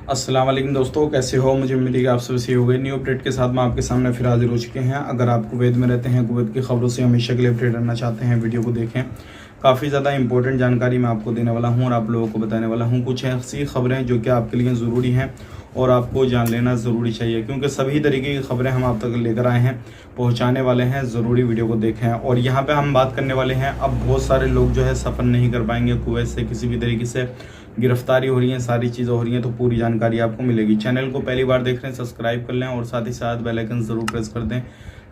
अस्सलाम वालेकुम दोस्तों, कैसे हो? मुझे उम्मीद है कि आप सब सही हो गए। न्यू अपडेट के साथ मैं आपके सामने फिर हाजिर हो चुके हैं। अगर आप कुवैत में रहते हैं, कुवैत की खबरों से हमेशा के लिए अपडेट रहना चाहते हैं, वीडियो को देखें। काफ़ी ज़्यादा इंपॉर्टेंट जानकारी मैं आपको देने वाला हूँ और आप लोगों को बताने वाला हूँ। कुछ ऐसी खबरें जो कि आपके लिए ज़रूरी हैं और आपको जान लेना ज़रूरी चाहिए, क्योंकि सभी तरीके की खबरें हम आप तक लेकर आए हैं, पहुंचाने वाले हैं। ज़रूरी वीडियो को देखें। और यहाँ पे हम बात करने वाले हैं, अब बहुत सारे लोग जो है सफ़र नहीं कर पाएंगे कुवैत से, किसी भी तरीके से गिरफ्तारी हो रही है, सारी चीज़ें हो रही हैं, तो पूरी जानकारी आपको मिलेगी। चैनल को पहली बार देख रहे हैं, सब्सक्राइब कर लें और साथ ही साथ बेल आइकन ज़रूर प्रेस कर दें,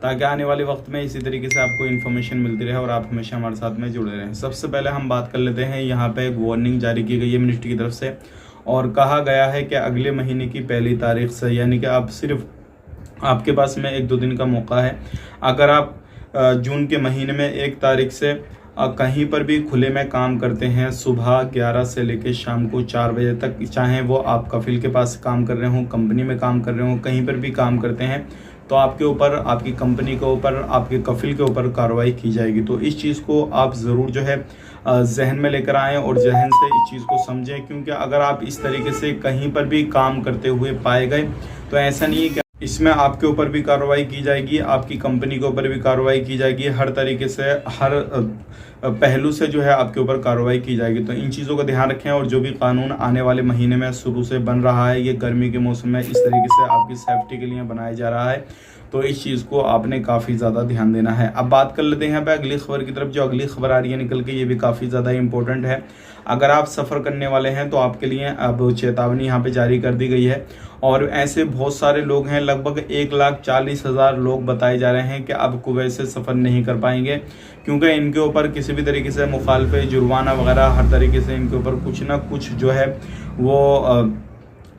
ताकि आने वाले वक्त में इसी तरीके से आपको इन्फॉर्मेशन मिलती रहे और आप हमेशा हमारे साथ में जुड़े रहें। सबसे पहले हम बात कर लेते हैं, यहाँ पे एक वार्निंग जारी की गई है मिनिस्ट्री की तरफ से और कहा गया है कि अगले महीने की 1 तारीख से, यानी कि आप सिर्फ आपके पास में 1-2 दिन का मौका है। अगर आप जून के महीने में 1 तारीख से कहीं पर भी खुले में काम करते हैं, सुबह 11 से लेकर शाम को 4 बजे तक, चाहे वो आप कफिल के पास काम कर रहे हो, कंपनी में काम कर रहे हो, कहीं पर भी काम करते हैं, तो आपके ऊपर, आपकी कंपनी के ऊपर, आपके कफिल के ऊपर कार्रवाई की जाएगी। तो इस चीज़ को आप ज़रूर जो है जहन में लेकर आएँ और जहन से इस चीज़ को समझें, क्योंकि अगर आप इस तरीके से कहीं पर भी काम करते हुए पाए गए तो ऐसा नहीं है कि इसमें आपके ऊपर भी कार्रवाई की जाएगी, आपकी कंपनी के ऊपर भी कार्रवाई की जाएगी। हर तरीके से, हर पहलू से जो है आपके ऊपर कार्रवाई की जाएगी। तो इन चीज़ों का ध्यान रखें। और जो भी कानून आने वाले महीने में शुरू से बन रहा है, ये गर्मी के मौसम में इस तरीके से आपकी सेफ्टी के लिए बनाया जा रहा है, तो इस चीज़ को आपने काफ़ी ज़्यादा ध्यान देना है। अब बात कर लेते हैं यहाँ पे अगली खबर की तरफ। जो अगली खबर आ रही है निकल के, ये भी काफ़ी ज़्यादा इंपॉर्टेंट है। अगर आप सफ़र करने वाले हैं तो आपके लिए अब चेतावनी यहाँ पे जारी कर दी गई है। और ऐसे बहुत सारे लोग हैं, लगभग 1,40,000 लोग बताए जा रहे हैं कि अब कुवैत से सफ़र नहीं कर पाएंगे, क्योंकि इनके ऊपर किसी भी तरीके से मुखालफे, जुर्माना वगैरह, हर तरीके से इनके ऊपर कुछ ना कुछ जो है वो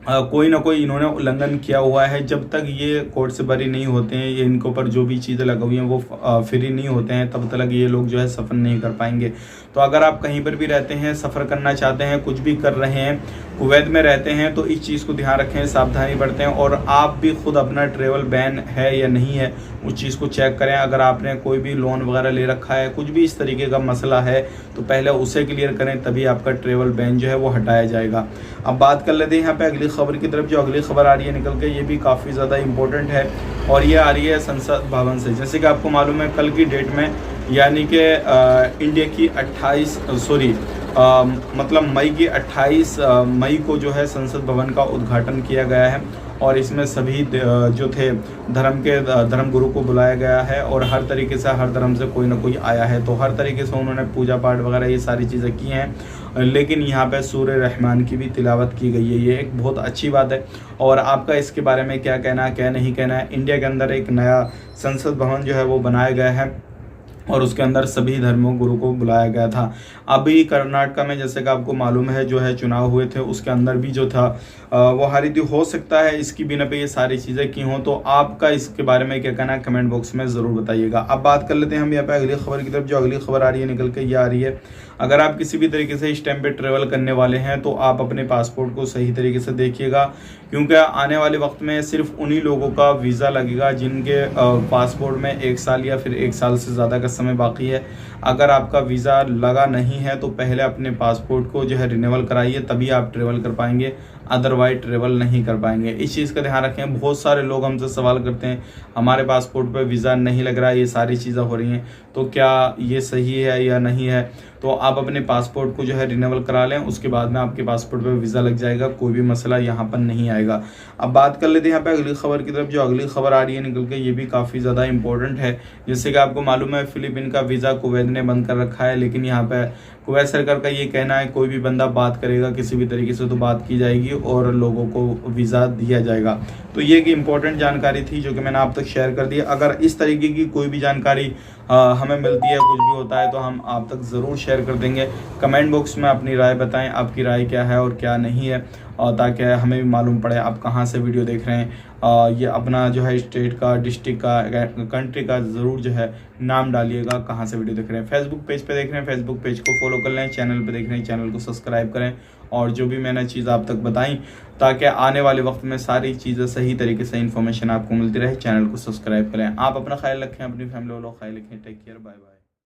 कोई ना कोई इन्होंने उल्लंघन किया हुआ है। जब तक ये कोर्ट से बरी नहीं होते हैं, ये इनके ऊपर जो भी चीज़ें लगी हुई हैं वो फ्री नहीं होते हैं, तब तक ये लोग जो है सफ़र नहीं कर पाएंगे। तो अगर आप कहीं पर भी रहते हैं, सफ़र करना चाहते हैं, कुछ भी कर रहे हैं, कुवैत में रहते हैं, तो इस चीज़ को ध्यान रखें, सावधानी बरतें। और आप भी खुद अपना ट्रेवल बैन है या नहीं है, उस चीज़ को चेक करें। अगर आपने कोई भी लोन वगैरह ले रखा है, कुछ भी इस तरीके का मसला है, तो पहले उसे क्लियर करें, तभी आपका ट्रेवल बैन जो है वो हटाया जाएगा। अब बात कर लेते हैं यहाँ पे अगली खबर की तरफ। जो अगली खबर आ रही है निकल के, ये भी काफ़ी ज़्यादा इंपॉर्टेंट है और ये आ रही है संसद भवन से। जैसे कि आपको मालूम है, कल की डेट में, यानी कि इंडिया की मतलब मई की 28 मई को जो है संसद भवन का उद्घाटन किया गया है और इसमें सभी जो थे धर्म गुरु को बुलाया गया है और हर तरीके से, हर धर्म से कोई ना कोई आया है। तो हर तरीके से उन्होंने पूजा पाठ वगैरह ये सारी चीज़ें की हैं, लेकिन यहाँ पे सूर्य रहमान की भी तिलावत की गई है। ये एक बहुत अच्छी बात है। और आपका इसके बारे में क्या कहना है, क्या नहीं कहना है? इंडिया के अंदर एक नया संसद भवन जो है वो बनाया गया है और उसके अंदर सभी धर्मों गुरु को बुलाया गया था। अभी कर्नाटका में, जैसे कि आपको मालूम है, जो है चुनाव हुए थे, उसके अंदर भी जो था वो हारी थी। हो सकता है इसकी बिना पे ये सारी चीज़ें की हों। तो आपका इसके बारे में क्या कहना है, कमेंट बॉक्स में ज़रूर बताइएगा। अब बात कर लेते हैं हम यहाँ पे अगली खबर की तरफ। जो अगली खबर आ रही है निकल के, ये आ रही है, अगर आप किसी भी तरीके से इस टाइम पे ट्रेवल करने वाले हैं तो आप अपने पासपोर्ट को सही तरीके से देखिएगा, क्योंकि आने वाले वक्त में सिर्फ उन्हीं लोगों का वीज़ा लगेगा जिनके पासपोर्ट में 1 साल या फिर 1 साल से ज़्यादा का समय बाकी है। अगर आपका वीज़ा लगा नहीं है तो पहले अपने पासपोर्ट को जो है रिन्यूअल कराइए, तभी आप ट्रेवल कर पाएंगे, अदरवाइज ट्रेवल नहीं कर पाएंगे। इस चीज़ का ध्यान रखें। बहुत सारे लोग हमसे सवाल करते हैं, हमारे पासपोर्ट पर वीज़ा नहीं लग रहा है, ये सारी चीज़ें हो रही हैं, तो क्या ये सही है या नहीं है? तो आप अपने पासपोर्ट को जो है रिन्यूअल करा लें, उसके बाद में आपके पासपोर्ट पे वीज़ा लग जाएगा, कोई भी मसला यहाँ पर नहीं आएगा। अब बात कर लेते हैं यहाँ पे अगली खबर की तरफ। जो अगली खबर आ रही है निकल के, ये भी काफ़ी ज़्यादा इंपॉर्टेंट है। जैसे कि आपको मालूम है, फिलीपीन का वीज़ा कुवैत ने बंद कर रखा है, लेकिन यहाँ पे कुवैत सरकार का ये कहना है, कोई भी बंदा बात करेगा किसी भी तरीके से तो बात की जाएगी और लोगों को वीज़ा दिया जाएगा। तो ये एक इंपॉर्टेंट जानकारी थी जो कि मैंने आप तक शेयर कर दी। अगर इस तरीके की कोई भी जानकारी हमें मिलती है, कुछ भी होता है, तो हम आप तक ज़रूर शेयर कर देंगे। कमेंट बॉक्स में अपनी राय बताएं, आपकी राय क्या है और क्या नहीं है, और ताकि हमें भी मालूम पड़े आप कहाँ से वीडियो देख रहे हैं। ये अपना जो है स्टेट का, डिस्ट्रिक्ट का, कंट्री का ज़रूर जो है नाम डालिएगा, कहाँ से वीडियो देख रहे हैं। फेसबुक पेज पे देख रहे हैं, फेसबुक पेज को फॉलो कर लें। चैनल पे देख रहे हैं, चैनल को सब्सक्राइब करें। और जो भी मैंने चीज़ आप तक बताई, ताकि आने वाले वक्त में सारी चीज़ें सही तरीके से इन्फॉर्मेशन आपको मिलती रहे, चैनल को सब्सक्राइब करें। आप अपना ख्याल रखें, अपनी फैमिली वालों का ख्याल रखें। Take care, bye bye.